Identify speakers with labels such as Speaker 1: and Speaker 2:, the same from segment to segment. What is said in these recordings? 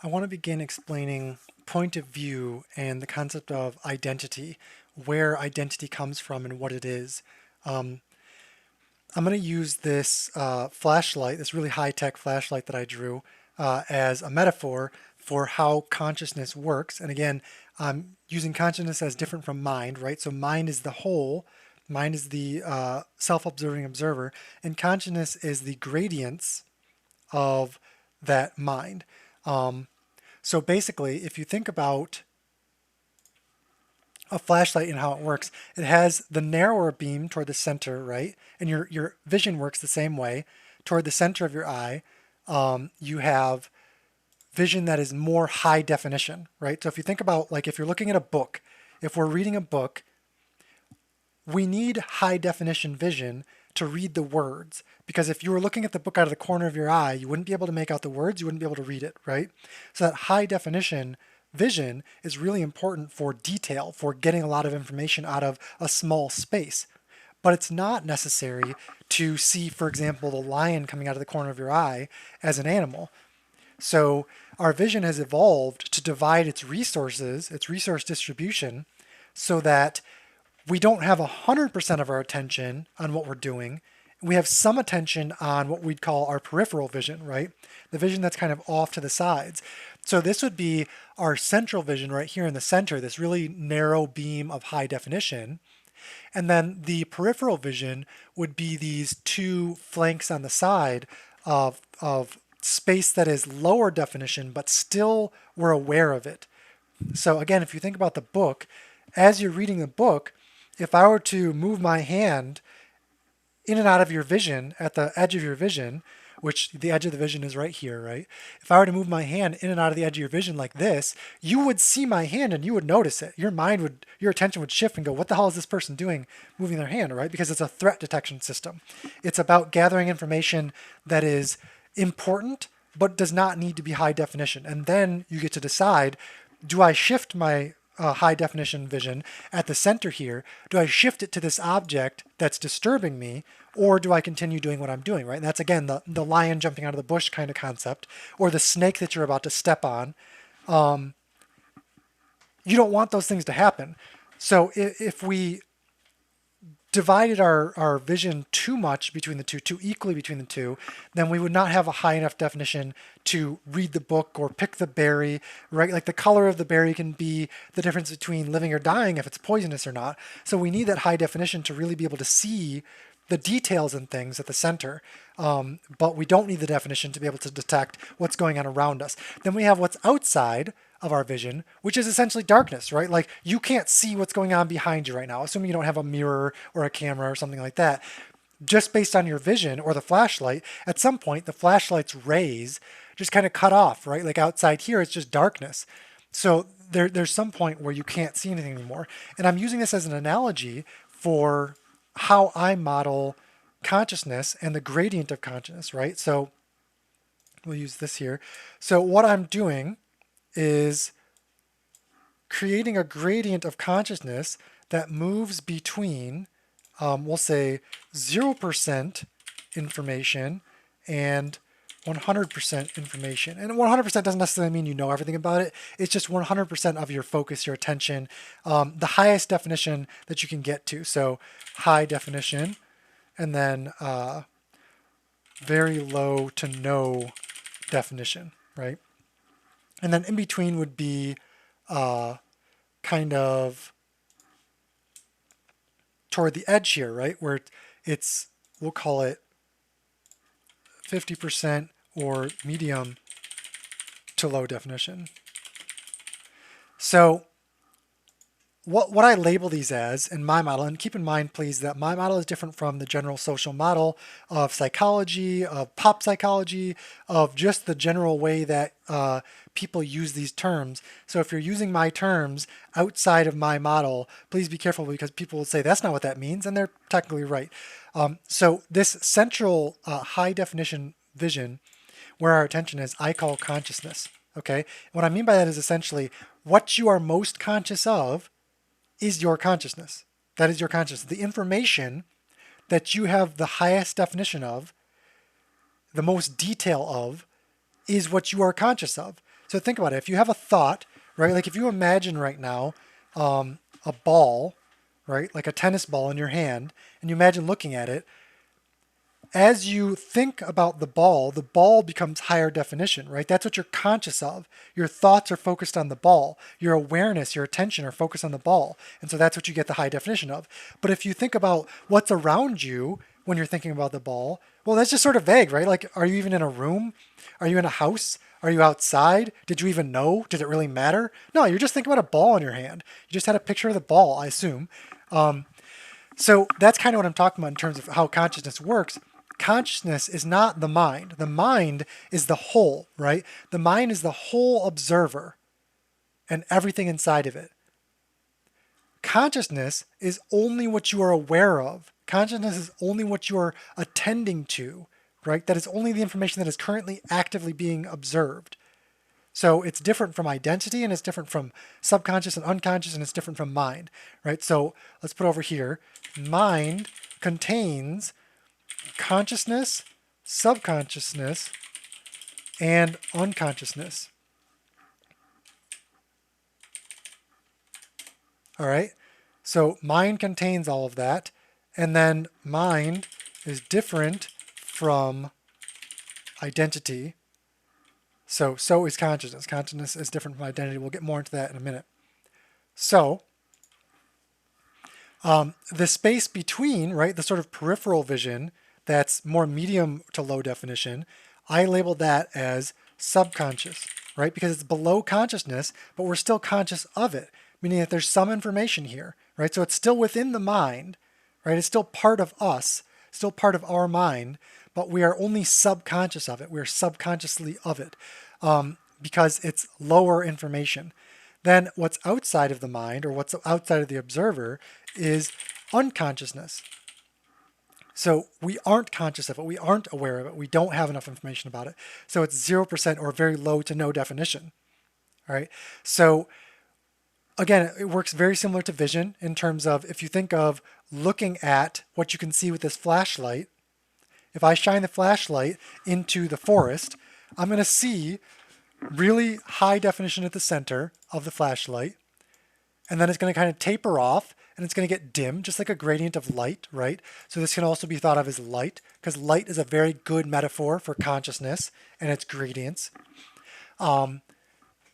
Speaker 1: I want to begin explaining point of view and the concept of identity, where identity comes from and what it is. Um, I'm going to use this flashlight, this really high-tech flashlight that I drew, as a metaphor for how consciousness works. And again, I'm using consciousness as different from mind, right? So mind is the whole, mind is the self-observing observer, and consciousness is the gradients of that mind. Um, so basically, if you think about a flashlight and how it works, it has the narrower beam toward the center, right? And your vision works the same way. Toward the center of your eye, you have vision that is more high definition, right? So if you think about, like, if you're looking at a book, if we're reading a book, we need high definition vision to read the words, because if you were looking at the book out of the corner of your eye, you wouldn't be able to make out the words, you wouldn't be able to read it, right? So that high definition vision is really important for detail, for getting a lot of information out of a small space. But it's not necessary to see, for example, the lion coming out of the corner of your eye as an animal. So our vision has evolved to divide its resources, its resource distribution, so that we don't have 100% of our attention on what we're doing. We have some attention on what we'd call our peripheral vision, right? The vision that's kind of off to the sides. So this would be our central vision right here in the center, this really narrow beam of high definition. And then the peripheral vision would be these two flanks on the side of space that is lower definition, but still we're aware of it. So again, if you think about the book, as you're reading the book, if I were to move my hand in and out of your vision at the edge of your vision, which the edge of the vision is right here, right? If I were to move my hand in and out of the edge of your vision like this, you would see my hand and you would notice it. Your attention would shift and go, what the hell is this person doing moving their hand, right? Because it's a threat detection system. It's about gathering information that is important, but does not need to be high definition. And then you get to decide, do I shift my high definition vision at the center here? Do I shift it to this object that's disturbing me, or do I continue doing what I'm doing, right? And that's, again, the lion jumping out of the bush kind of concept, or the snake that you're about to step on. You don't want those things to happen. So if we divided our vision too much between the two, too equally between the two, then we would not have a high enough definition to read the book or pick the berry, right? Like the color of the berry can be the difference between living or dying if it's poisonous or not. So we need that high definition to really be able to see the details and things at the center, but we don't need the definition to be able to detect what's going on around us. Then we have what's outside of our vision, which is essentially darkness, right? Like you can't see what's going on behind you right now, assuming you don't have a mirror or a camera or something like that. Just based on your vision or the flashlight, at some point the flashlight's rays just kind of cut off, right? Like outside here, it's just darkness. So there's some point where you can't see anything anymore. And I'm using this as an analogy for how I model consciousness and the gradient of consciousness, right? So we'll use this here. So what I'm doing is creating a gradient of consciousness that moves between, we'll say, 0% information and 100% information. And 100% doesn't necessarily mean you know everything about it. It's just 100% of your focus, your attention, the highest definition that you can get to. So high definition, and then very low to no definition, right? And then in between would be kind of toward the edge here, right? Where it's, we'll call it 50% or medium to low definition. So what I label these as in my model, and keep in mind, please, that my model is different from the general social model of psychology, of pop psychology, of just the general way that people use these terms. So if you're using my terms outside of my model, please be careful, because people will say that's not what that means, and they're technically right. So this central high definition vision, where our attention is, I call consciousness. Okay, what I mean by that is essentially what you are most conscious of is your consciousness. That is your consciousness. The information that you have the highest definition of, the most detail of, is what you are conscious of. So think about it. If you have a thought, right? Like if you imagine right now a ball, right? Like a tennis ball in your hand, and you imagine looking at it, as you think about the ball becomes higher definition, right? That's what you're conscious of. Your thoughts are focused on the ball. Your awareness, your attention are focused on the ball. And so that's what you get the high definition of. But if you think about what's around you when you're thinking about the ball, well, that's just sort of vague, right? Like, are you even in a room? Are you in a house? Are you outside? Did you even know? Did it really matter? No, you're just thinking about a ball in your hand. You just had a picture of the ball, I assume. So that's kind of what I'm talking about in terms of how consciousness works. Consciousness is not the mind. The mind is the whole, right? The mind is the whole observer and everything inside of it. Consciousness is only what you are aware of. Consciousness is only what you are attending to, right? That is only the information that is currently actively being observed. So it's different from identity, and it's different from subconscious and unconscious, and it's different from mind, right? So let's put over here, mind contains consciousness, subconsciousness, and unconsciousness. All right? So mind contains all of that, and then mind is different from identity. So is consciousness. Consciousness is different from identity. We'll get more into that in a minute. So the space between, right, the sort of peripheral vision that's more medium to low definition, I labeled that as subconscious, right? Because it's below consciousness, but we're still conscious of it, meaning that there's some information here, right? So it's still within the mind, right? It's still part of us, still part of our mind, but we are only subconscious of it. We're subconsciously of it because it's lower information. Then what's outside of the mind, or what's outside of the observer, is unconsciousness. So we aren't conscious of it. We aren't aware of it. We don't have enough information about it. So it's 0% or very low to no definition. All right. So again, it works very similar to vision in terms of if you think of looking at what you can see with this flashlight. If I shine the flashlight into the forest, I'm going to see really high definition at the center of the flashlight, and then it's going to kind of taper off, and it's going to get dim, just like a gradient of light, right? So this can also be thought of as light, because light is a very good metaphor for consciousness and its gradients. Then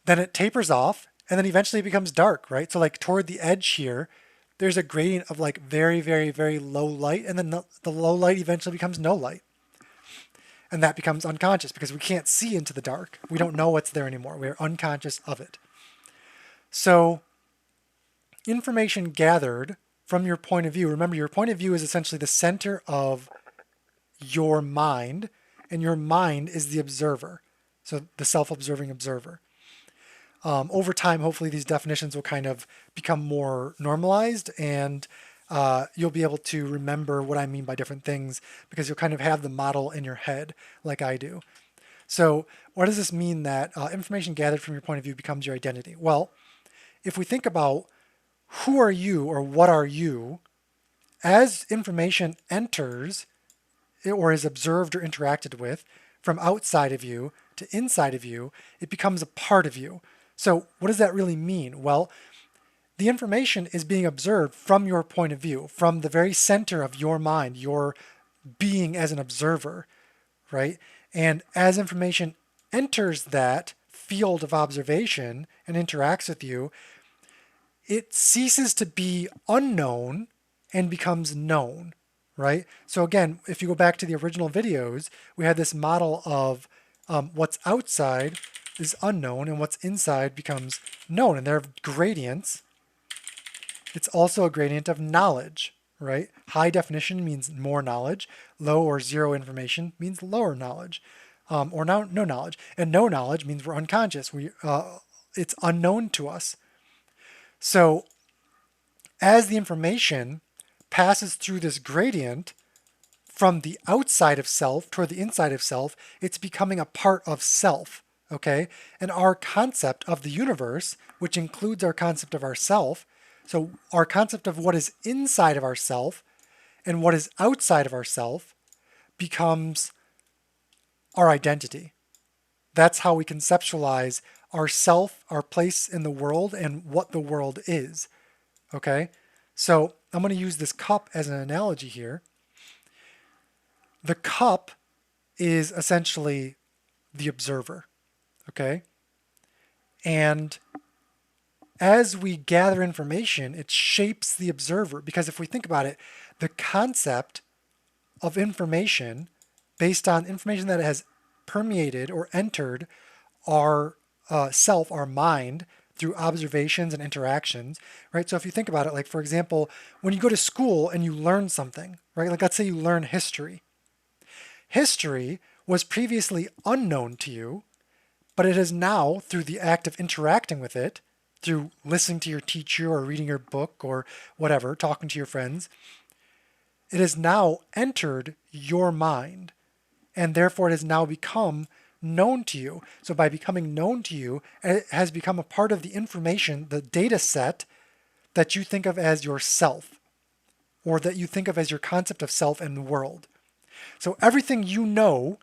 Speaker 1: it tapers off, and then eventually it becomes dark, right? So like toward the edge here, there's a gradient of like very, very, very low light, and then the low light eventually becomes no light. And that becomes unconscious because we can't see into the dark. We don't know what's there anymore. We're unconscious of it. So information gathered from your point of view, remember your point of view is essentially the center of your mind, and your mind is the observer. So the self-observing observer. Over time, hopefully these definitions will kind of become more normalized, and you'll be able to remember what I mean by different things because you'll kind of have the model in your head like I do. So what does this mean that information gathered from your point of view becomes your identity? Well, if we think about who are you or what are you, as information enters or is observed or interacted with from outside of you to inside of you, it becomes a part of you. So what does that really mean? Well, the information is being observed from your point of view, from the very center of your mind, your being as an observer, right? And as information enters that field of observation and interacts with you, it ceases to be unknown and becomes known, right? So again, if you go back to the original videos, we had this model of what's outside is unknown and what's inside becomes known, and they're gradients. It's also a gradient of knowledge, right? High definition means more knowledge. Low or zero information means lower knowledge, or no knowledge. And no knowledge means we're unconscious. It's unknown to us. So as the information passes through this gradient from the outside of self toward the inside of self, it's becoming a part of self, okay? And our concept of the universe, which includes our concept of ourself, so our concept of what is inside of ourself and what is outside of ourself becomes our identity. That's how we conceptualize ourself, our place in the world, and what the world is. Okay? So I'm going to use this cup as an analogy here. The cup is essentially the observer. Okay? And as we gather information, it shapes the observer. Because if we think about it, the concept of information based on information that has permeated or entered our self, our mind, through observations and interactions, right? So if you think about it, like for example, when you go to school and you learn something, right? Like let's say you learn history. History was previously unknown to you, but it is now, through the act of interacting with it, through listening to your teacher or reading your book or whatever, talking to your friends, it has now entered your mind, and therefore it has now become known to you. So by becoming known to you, it has become a part of the information, the data set that you think of as yourself, or that you think of as your concept of self and the world. So everything you know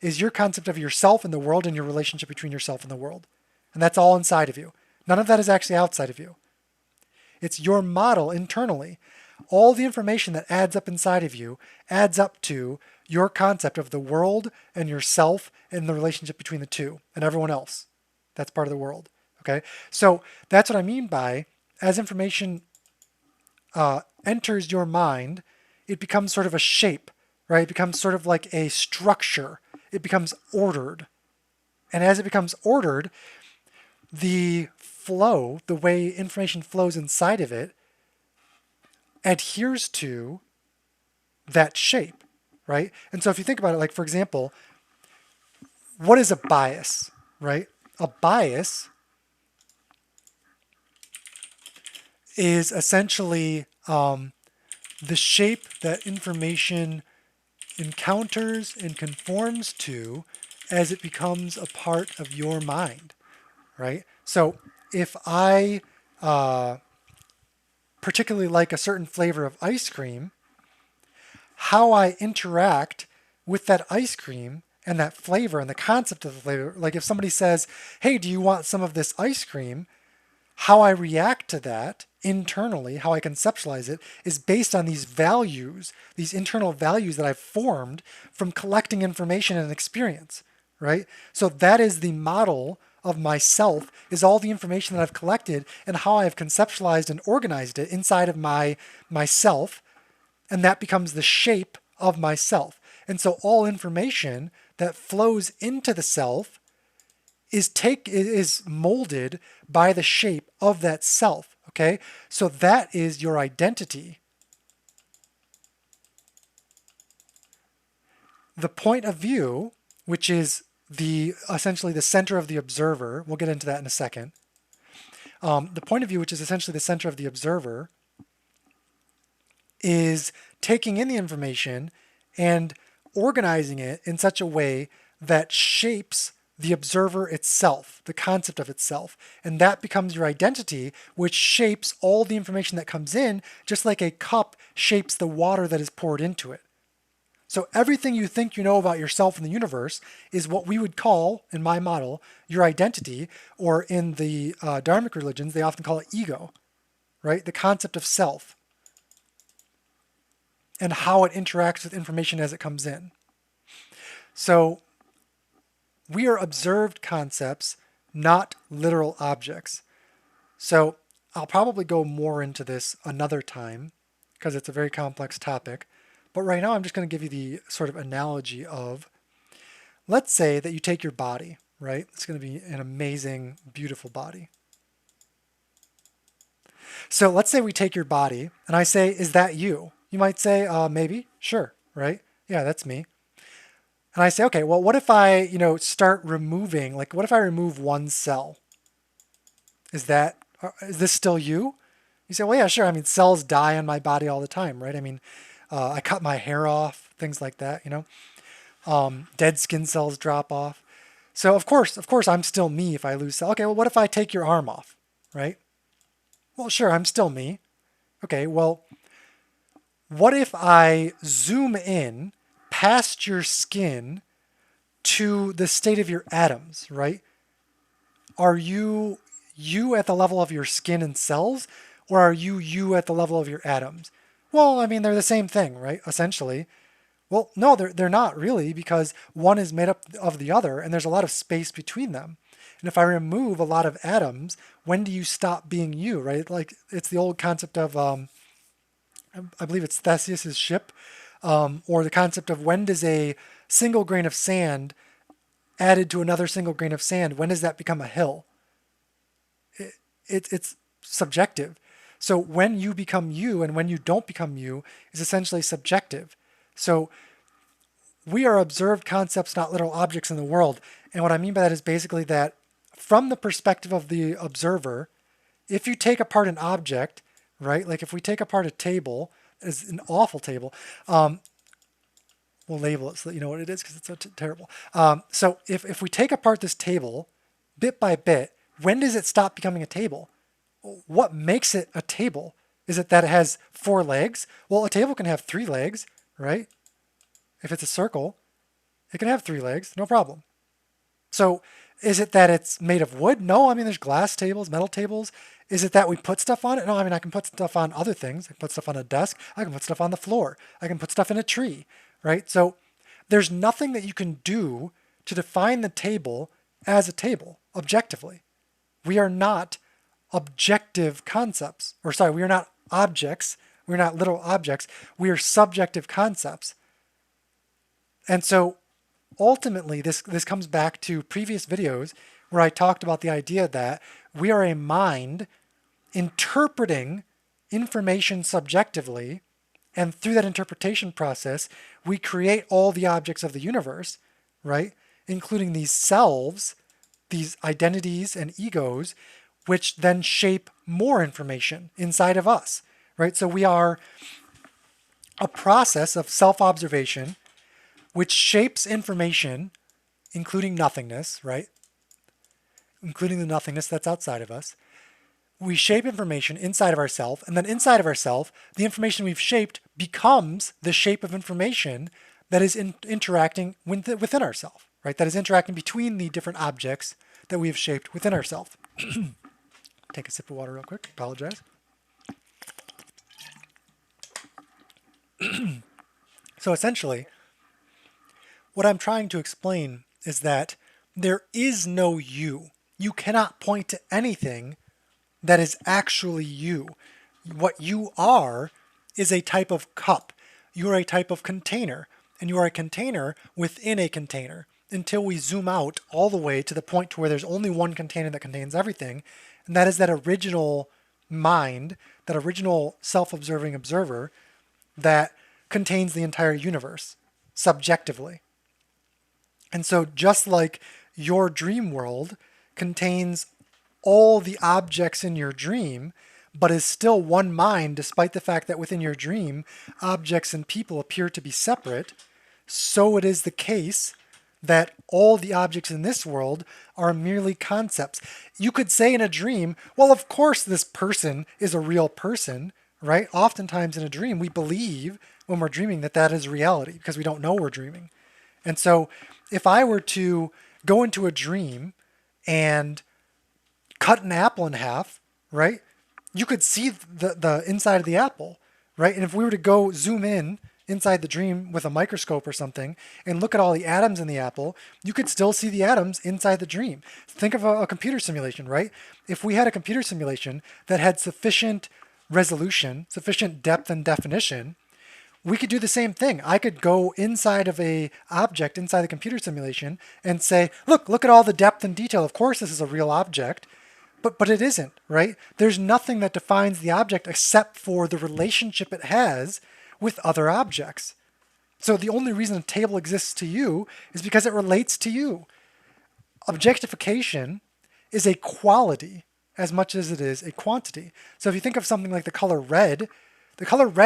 Speaker 1: is your concept of yourself and the world and your relationship between yourself and the world. And that's all inside of you. None of that is actually outside of you. It's your model internally. All the information that adds up inside of you adds up to your concept of the world and yourself and the relationship between the two and everyone else. That's part of the world. Okay? So that's what I mean by as information enters your mind, it becomes sort of a shape, right? It becomes sort of like a structure. It becomes ordered. And as it becomes ordered, the flow, the way information flows inside of it, adheres to that shape, right? And so if you think about it, like for example, what is a bias, right? A bias is essentially the shape that information encounters and conforms to as it becomes a part of your mind, right? So if I particularly like a certain flavor of ice cream, how I interact with that ice cream and that flavor and the concept of the flavor, like if somebody says, hey, do you want some of this ice cream? How I react to that internally, how I conceptualize it, is based on these values, these internal values that I've formed from collecting information and experience, right? So that is the model of myself, is all the information that I've collected and how I've conceptualized and organized it inside of myself, and that becomes the shape of myself. And so all information that flows into the self is molded by the shape of that self. Okay, so that is your identity. The point of view, which is essentially the center of the observer, we'll get into that in a second. The point of view, which is essentially the center of the observer, is taking in the information and organizing it in such a way that shapes the observer itself, the concept of itself. And that becomes your identity, which shapes all the information that comes in, just like a cup shapes the water that is poured into it. So everything you think you know about yourself in the universe is what we would call, in my model, your identity, or in the Dharmic religions, they often call it ego, right? The concept of self and how it interacts with information as it comes in. So we are observed concepts, not literal objects. So I'll probably go more into this another time because it's a very complex topic. But right now I'm just going to give you the sort of analogy of, let's say that you take your body, right? It's going to be an amazing, beautiful body. So let's say we take your body and I say, is that you? You might say, maybe, sure, right? Yeah, that's me. And I say, okay, well, what if I, start removing, like, what if I remove one cell? Is this still you? You say, well, yeah, sure. I mean, cells die on my body all the time, right? I mean, I cut my hair off, things like that, dead skin cells drop off. So of course, I'm still me if I lose cell. Okay, well, what if I take your arm off, right? Well, sure, I'm still me. Okay, well, what if I zoom in past your skin to the state of your atoms, right? Are you at the level of your skin and cells, or are you at the level of your atoms? Well, I mean, they're the same thing, right? Essentially. Well, no, they're not really, because one is made up of the other, and there's a lot of space between them. And if I remove a lot of atoms, when do you stop being you, right? Like, it's the old concept of, I believe it's Theseus's ship, or the concept of when does a single grain of sand added to another single grain of sand, when does that become a hill? It's subjective. So when you become you and when you don't become you is essentially subjective. So we are observed concepts, not literal objects in the world. And what I mean by that is basically that from the perspective of the observer, if you take apart an object, right? Like if we take apart a table, is an awful table. We'll label it so that you know what it is because it's so terrible. So if we take apart this table bit by bit, when does it stop becoming a table? What makes it a table? Is it that it has 4 legs? Well, a table can have 3 legs, right? If it's a circle, it can have 3 legs, no problem. So is it that it's made of wood? No, I mean, there's glass tables, metal tables. Is it that we put stuff on it? No, I mean, I can put stuff on other things. I can put stuff on a desk. I can put stuff on the floor. I can put stuff in a tree, right? So there's nothing that you can do to define the table as a table objectively. We are not objective concepts, or sorry, we are not objects. We're not literal objects. We are subjective concepts. And so ultimately, this comes back to previous videos where I talked about the idea that we are a mind interpreting information subjectively, and through that interpretation process, we create all the objects of the universe, right? Including these selves, these identities and egos, which then shape more information inside of us, right? So we are a process of self-observation which shapes information, including nothingness, right? Including the nothingness that's outside of us. We shape information inside of ourselves, and then inside of ourselves, the information we've shaped becomes the shape of information that is interacting within ourselves, right? That is interacting between the different objects that we have shaped within ourselves. Take a sip of water real quick. Apologize. So essentially, what I'm trying to explain is that there is no you. You cannot point to anything that is actually you. What you are is a type of cup. You are a type of container, and you are a container within a container until we zoom out all the way to the point to where there's only one container that contains everything, and that is that original mind, that original self-observing observer that contains the entire universe subjectively. And so just like your dream world contains all the objects in your dream, but is still one mind despite the fact that within your dream, objects and people appear to be separate, so it is the case that all the objects in this world are merely concepts. You could say in a dream, well, of course this person is a real person, right? Oftentimes in a dream, we believe when we're dreaming that that is reality because we don't know we're dreaming. And so if I were to go into a dream and cut an apple in half, right? You could see the inside of the apple, right? And if we were to go zoom in inside the dream with a microscope or something and look at all the atoms in the apple, you could still see the atoms inside the dream. Think of a computer simulation, right? If we had a computer simulation that had sufficient resolution, sufficient depth and definition, we could do the same thing. I could go inside of a object inside the computer simulation and say, look at all the depth and detail. Of course, this is a real object, but it isn't, right? There's nothing that defines the object except for the relationship it has with other objects. So the only reason a table exists to you is because it relates to you. Objectification is a quality as much as it is a quantity. So if you think of something like the color red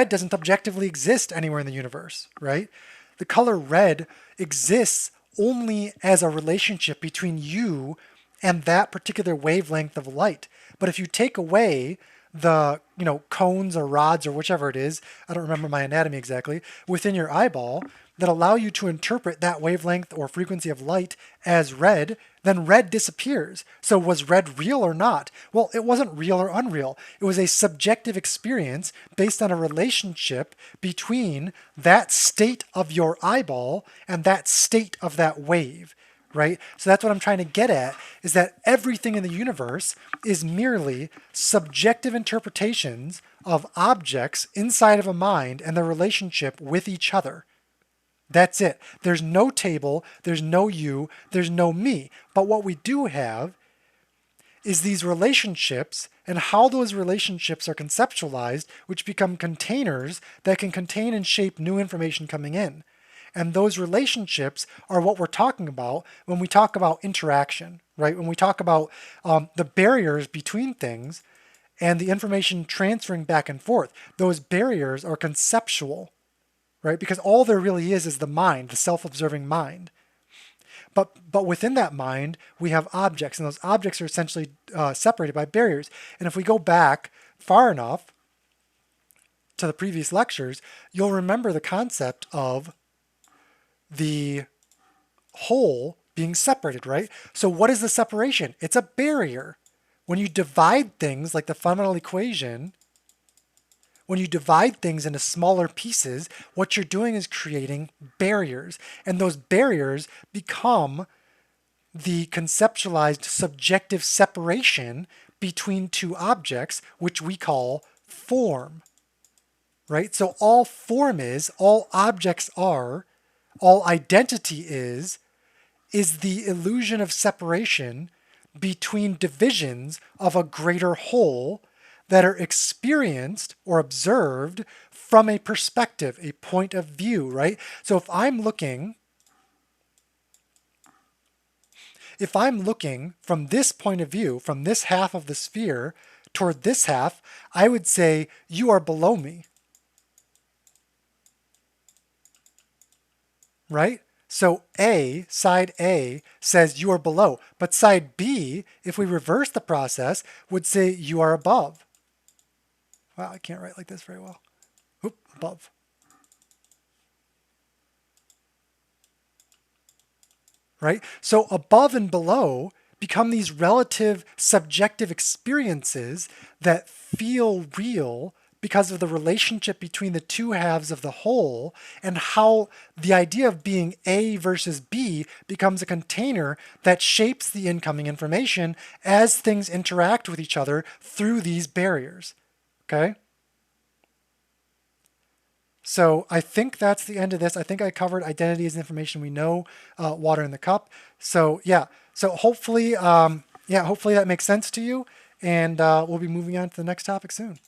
Speaker 1: doesn't objectively exist anywhere in the universe, right? The color red exists only as a relationship between you and that particular wavelength of light. But if you take away the, cones or rods or whichever it is, I don't remember my anatomy exactly, within your eyeball, that allow you to interpret that wavelength or frequency of light as red, then red disappears. So was red real or not? Well, it wasn't real or unreal. It was a subjective experience based on a relationship between that state of your eyeball and that state of that wave, right? So that's what I'm trying to get at, is that everything in the universe is merely subjective interpretations of objects inside of a mind and their relationship with each other. That's it. There's no table, there's no you, there's no me. But what we do have is these relationships and how those relationships are conceptualized, which become containers that can contain and shape new information coming in. And those relationships are what we're talking about when we talk about interaction, right? When we talk about the barriers between things and the information transferring back and forth. Those barriers are conceptual, right? Because all there really is the mind, the self-observing mind. But within that mind, we have objects, and those objects are essentially separated by barriers. And if we go back far enough to the previous lectures, you'll remember the concept of the whole being separated, right? So what is the separation? It's a barrier. When you divide things like the fundamental equation, when you divide things into smaller pieces, what you're doing is creating barriers. And those barriers become the conceptualized subjective separation between two objects, which we call form, right? So all form is, all objects are, all identity is the illusion of separation between divisions of a greater whole that are experienced or observed from a perspective, a point of view, right? So if I'm looking from this point of view, from this half of the sphere toward this half, I would say you are below me, right? So side A says you are below, but side B, if we reverse the process, would say you are above. Wow, I can't write like this very well. Oop, above. Right? So above and below become these relative subjective experiences that feel real because of the relationship between the two halves of the whole, and how the idea of being A versus B becomes a container that shapes the incoming information as things interact with each other through these barriers. Okay? So I think that's the end of this. I think I covered identity as information we know, water in the cup. So yeah, so hopefully that makes sense to you, and we'll be moving on to the next topic soon.